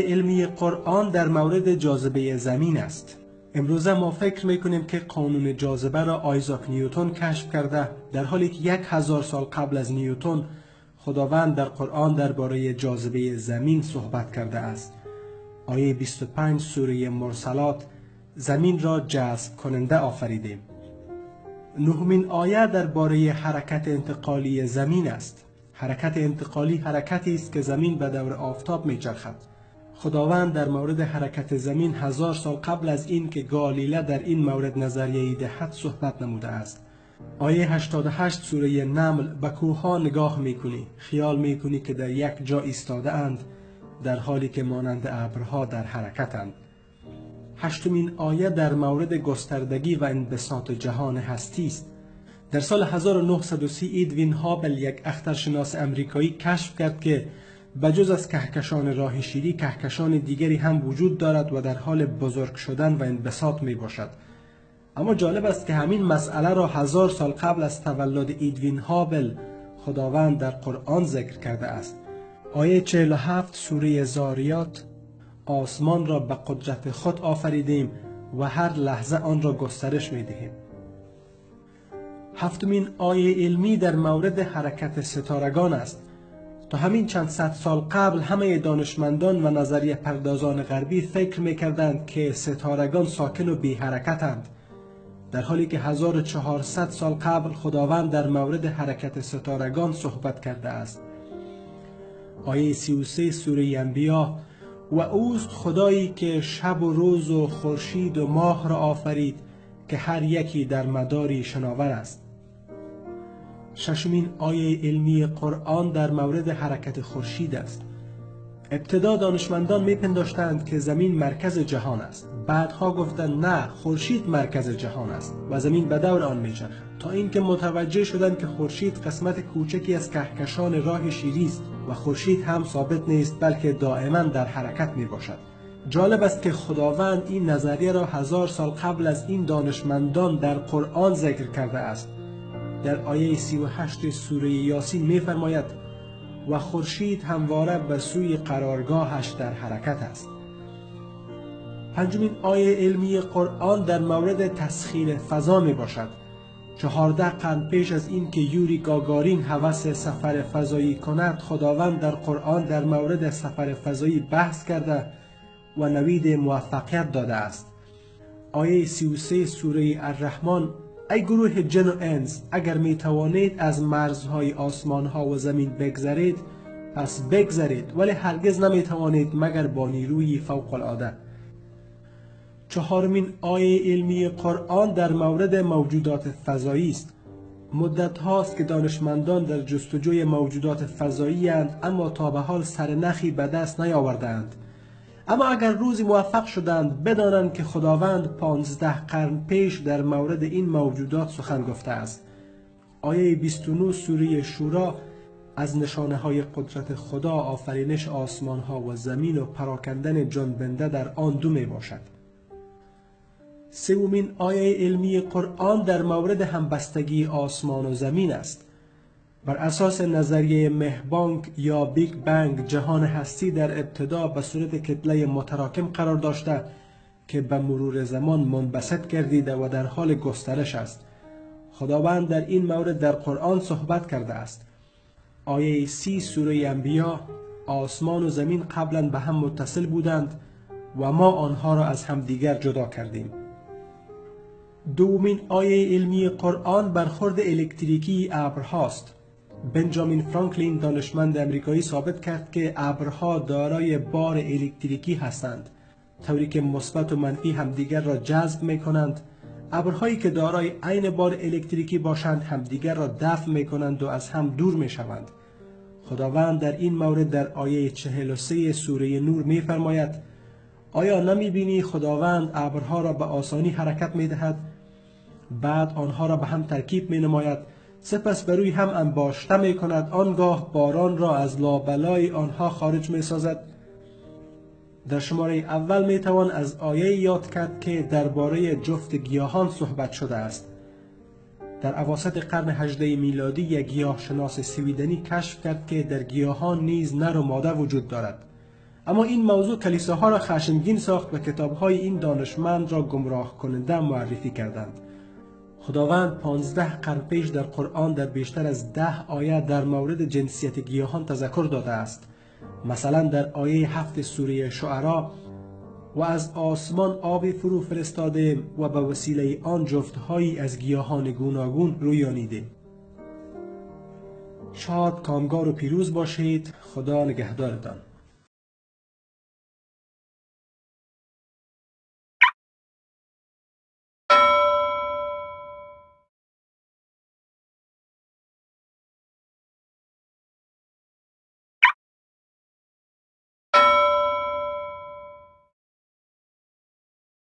آیه علمی قرآن در مورد جاذبه زمین است. امروزه ما فکر میکنیم که قانون جاذبه را آیزاک نیوتن کشف کرده، در حالی که 1000 سال قبل از نیوتن خداوند در قرآن درباره جاذبه زمین صحبت کرده است. آیه 25 سوره مرسلات: زمین را جذب کننده آفریدیم. نهمین آیه درباره حرکت انتقالی زمین است. حرکت انتقالی حرکتی است که زمین به دور آفتاب میچرخد. خداوند در مورد حرکت زمین 1000 سال قبل از این که گالیله در این مورد نظریه دهد صحبت نموده است. آیه 88 سوره نمل: به کوه‌ها نگاه میکنی، خیال میکنی که در یک جا ایستاده اند، در حالی که مانند ابرها در حرکتند. هشتمین آیه در مورد گستردگی و انبساط جهان هستی است. در سال 1930 ادوین هابل، یک اخترشناس امریکایی، کشف کرد که بجز از کهکشان راه شیری کهکشان دیگری هم وجود دارد و در حال بزرگ شدن و انبساط می باشد. اما جالب است که همین مسئله را 1000 سال قبل از تولد ادوین هابل خداوند در قرآن ذکر کرده است. آیه 47 سوره ذاریات: آسمان را به قدرت خود آفریدیم و هر لحظه آن را گسترش می دهیم. هفتمین آیه علمی در مورد حرکت ستارگان است. تا همین چند صد سال قبل همه دانشمندان و نظریه پردازان غربی فکر می‌کردند که ستارگان ساکن و بی حرکتند، در حالی که 1400 سال قبل خداوند در مورد حرکت ستارگان صحبت کرده است. آیه 33 سوره انبیا: و اوست خدایی که شب و روز و خورشید و ماه را آفرید که هر یکی در مداری شناور است. ششمین آیه علمی قرآن در مورد حرکت خورشید است. ابتدا دانشمندان میپنداشتند که زمین مرکز جهان است. بعدها گفتند نه، خورشید مرکز جهان است و زمین به دور آن میچرخد، تا اینکه متوجه شدند که خورشید قسمت کوچکی از کهکشان راه شیری است و خورشید هم ثابت نیست بلکه دائما در حرکت میباشد. جالب است که خداوند این نظریه را 1000 سال قبل از این دانشمندان در قرآن ذکر کرده است. در آیه 38 سوره یاسین می‌فرماید: و خورشید همواره به سوی قرارگاهش در حرکت است. پنجمین آیه علمی قرآن در مورد تسخیر فضا می باشد. 14 قرن پیش از این که یوری گاگارین هوس سفر فضایی کند، خداوند در قرآن در مورد سفر فضایی بحث کرده و نوید موفقیت داده است. آیه 33 سوره الرحمن: ای گروه جن و انس، اگر می توانید از مرزهای آسمان ها و زمین بگذرید پس بگذرید، ولی هرگز نمی توانید مگر با نیروی فوق العاده. چهارمین آیه علمی قرآن در مورد موجودات فضایی است. مدت هاست که دانشمندان در جستجوی موجودات فضایی اند، اما تا به حال سرنخی به دست نیاوردند. اما اگر روزی موفق شدند، بدانند که خداوند 15 قرن پیش در مورد این موجودات سخن گفته است. آیه 29 سوره شورا از نشانه های قدرت خدا آفرینش آسمان ها و زمین و پراکندن جنبنده در آن دو می باشد. سومین آیه علمی قرآن در مورد همبستگی آسمان و زمین است. بر اساس نظریه مهبانگ یا بیگ بنگ، جهان هستی در ابتدا به صورت کتله متراکم قرار داشته که به مرور زمان منبسط گردیده و در حال گسترش است. خداوند در این مورد در قرآن صحبت کرده است. آیه 30 سوره انبیا: آسمان و زمین قبلا به هم متصل بودند و ما آنها را از همدیگر جدا کردیم. دومین آیه علمی قرآن برخورد الکتریکی ابرهاست. بنجامین فرانکلین، دانشمند امریکایی، ثابت کرد که ابرها دارای بار الکتریکی هستند، طوری که مثبت و منفی همدیگر را جذب می‌کنند. ابرهایی که دارای عین بار الکتریکی باشند همدیگر را دفع می‌کنند و از هم دور می‌شوند. خداوند در این مورد در آیه 43 سوره نور می‌فرماید: آیا نمی‌بینی خداوند ابرها را به آسانی حرکت می‌دهد، بعد آنها را به هم ترکیب می‌نماید، سپس بر روی هم انباشته می‌کند، آنگاه باران را از لابلای آنها خارج می‌سازد. در شماره اول می‌توان از آیه یاد کرد که درباره جفت گیاهان صحبت شده است. در اواسط قرن 18 میلادی یک گیاهشناس سویدنی کشف کرد که در گیاهان نیز نر و ماده وجود دارد. اما این موضوع کلیساها را خشمگین ساخت و کتابهای این دانشمند را گمراه کننده معرفی کردند. خداوند 15 قرن پیش در قرآن در بیشتر از 10 آیه در مورد جنسیت گیاهان تذکر داده است. مثلا در آیه 7 سوره شعرا: و از آسمان آبی فرو فرستاده و به وسیله آن جفتهایی از گیاهان گوناگون رویانیده. شاد، کامگار و پیروز باشید. خدا نگهدارتان.